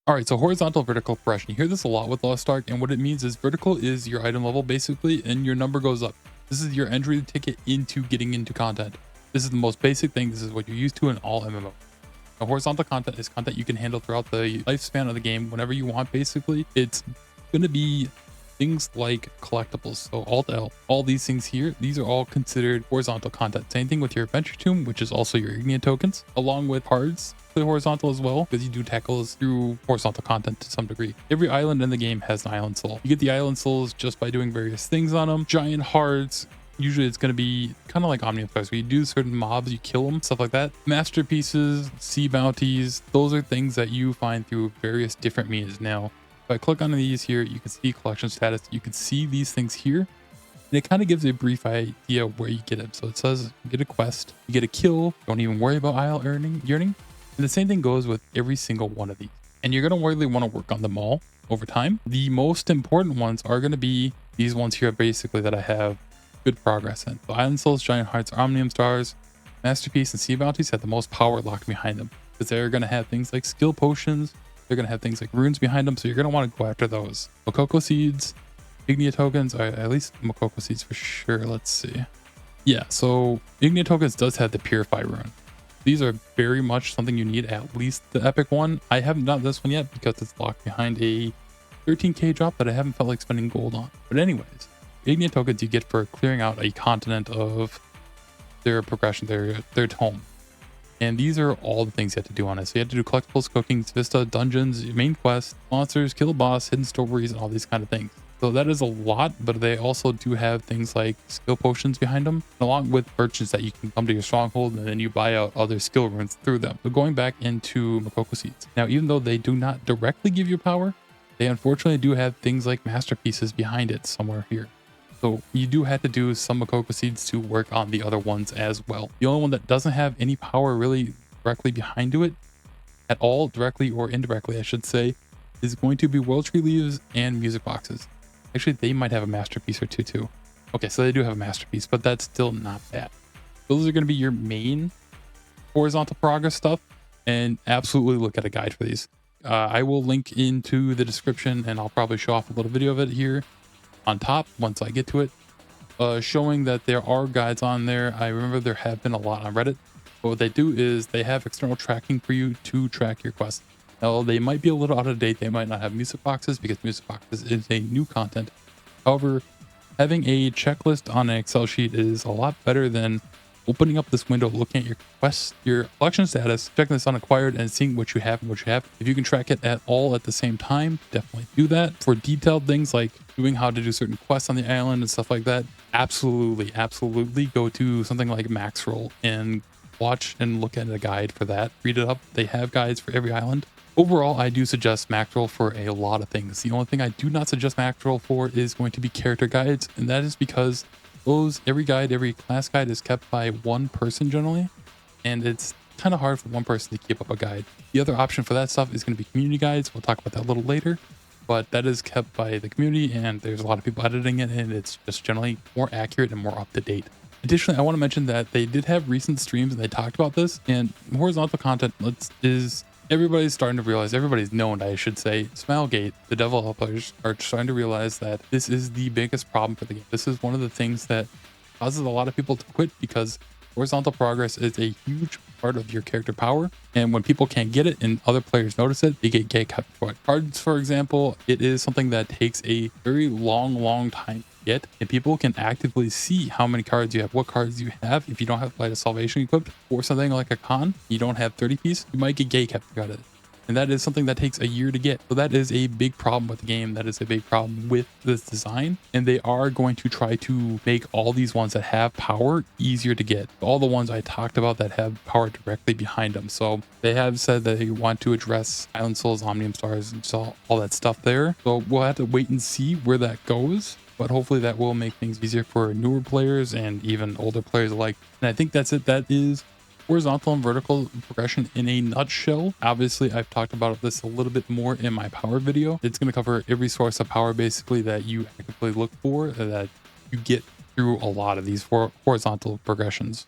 All right, so horizontal vertical progression. You hear this a lot with Lost Ark, and what it means is vertical is your item level basically, and your number goes up. This is your entry ticket into getting into content. This is the most basic thing. This is what you're used to in all MMO. Now, horizontal content is content you can handle throughout the lifespan of the game whenever you want, basically. It's going to be things like collectibles. So Alt L, all these things here, these are all considered horizontal content. Same thing with your adventure tomb, which is also your Ignia tokens, along with cards. Horizontal as well, because you do tackles through horizontal content to some degree. Every island in the game has an island soul. You get the island souls just by doing various things on them. Giant hearts. Usually it's going to be kind of like Omnium Stars, where you do certain mobs, you kill them, stuff like that. Masterpieces, sea bounties, those are things that you find through various different means. Now, if I click on these here, you can see collection status. You can see these things here. And it kind of gives a brief idea where you get it. So it says you get a quest, you get a kill, don't even worry about isle yearning. And the same thing goes with every single one of these. And you're going to really want to work on them all over time. The most important ones are going to be these ones here, basically, that I have good progress in. So Island Souls, Giant Hearts, Omnium Stars, Masterpiece, and Sea Bounties have the most power locked behind them. Because they're going to have things like skill potions. They're going to have things like runes behind them. So you're going to want to go after those. Makoko Seeds, Ignia tokens, or at least Makoko Seeds for sure. Let's see. Yeah, so Ignia tokens does have the Purify rune. These are very much something you need, at least the epic one. I haven't done this one yet because it's locked behind a 13k drop that I haven't felt like spending gold on. But anyways, Ignia tokens you get for clearing out a continent of their progression, their tome. And these are all the things you have to do on it. So you have to do collectibles, cookings, vista, dungeons, main quests, monsters, kill a boss, hidden stories, and all these kind of things. So that is a lot, but they also do have things like skill potions behind them, along with merchants that you can come to your stronghold and then you buy out other skill runes through them. But going back into Makoko Seeds. Now, even though they do not directly give you power, they unfortunately do have things like masterpieces behind it somewhere here. So you do have to do some Makoko Seeds to work on the other ones as well. The only one that doesn't have any power really directly behind it at all, directly or indirectly, I should say, is going to be World Tree Leaves and Music Boxes. Actually, they might have a masterpiece or two too. Okay, so they do have a masterpiece, but that's still not bad. Those are going to be your main horizontal progress stuff, and absolutely look at a guide for these. I will link into the description, and I'll probably show off a little video of it here on top once I get to it, showing that there are guides on there. I remember there have been a lot on Reddit, but what they do is they have external tracking for you to track your quests. Now, they might be a little out of date. They might not have music boxes because music boxes is a new content. However, having a checklist on an Excel sheet is a lot better than opening up this window, looking at your quests, your collection status, checking this on acquired, and seeing what you have and what you have. If you can track it at all at the same time, definitely do that. For detailed things like doing how to do certain quests on the island and stuff like that, absolutely go to something like Maxroll and watch and look at a guide for that. Read it up. They have guides for every island. Overall, I do suggest Maxroll for a lot of things. The only thing I do not suggest Maxroll for is going to be character guides, and that is because every class guide is kept by one person generally, and it's kind of hard for one person to keep up a guide. The other option for that stuff is going to be community guides. We'll talk about that a little later, but that is kept by the community, and there's a lot of people editing it, and it's just generally more accurate and more up to date. Additionally, I want to mention that they did have recent streams and they talked about this, and horizontal content is everybody's starting to realize, everybody's known, I should say, Smilegate, the developers are starting to realize that this is the biggest problem for the game. This is one of the things that causes a lot of people to quit because horizontal progress is a huge part of your character power. And when people can't get it and other players notice it, they get gatekept for it. Cards, for example, it is something that takes a very long time to get, and people can actively see how many cards you have, what cards you have. If you don't have Light of Salvation equipped or something like a con, you don't have 30 piece, you might get gatekept for it. And that is something that takes a year to get. So that is a big problem with the game. That is a big problem with this design. And they are going to try to make all these ones that have power easier to get. All the ones I talked about that have power directly behind them. So they have said that they want to address Island Souls, Omnium Stars, and all that stuff there. So we'll have to wait and see where that goes. But hopefully that will make things easier for newer players and even older players alike. And I think that's it. That is horizontal and vertical progression in a nutshell. Obviously, I've talked about this a little bit more in my power video. It's going to cover every source of power basically that you actively look for, that you get through a lot of these horizontal progressions.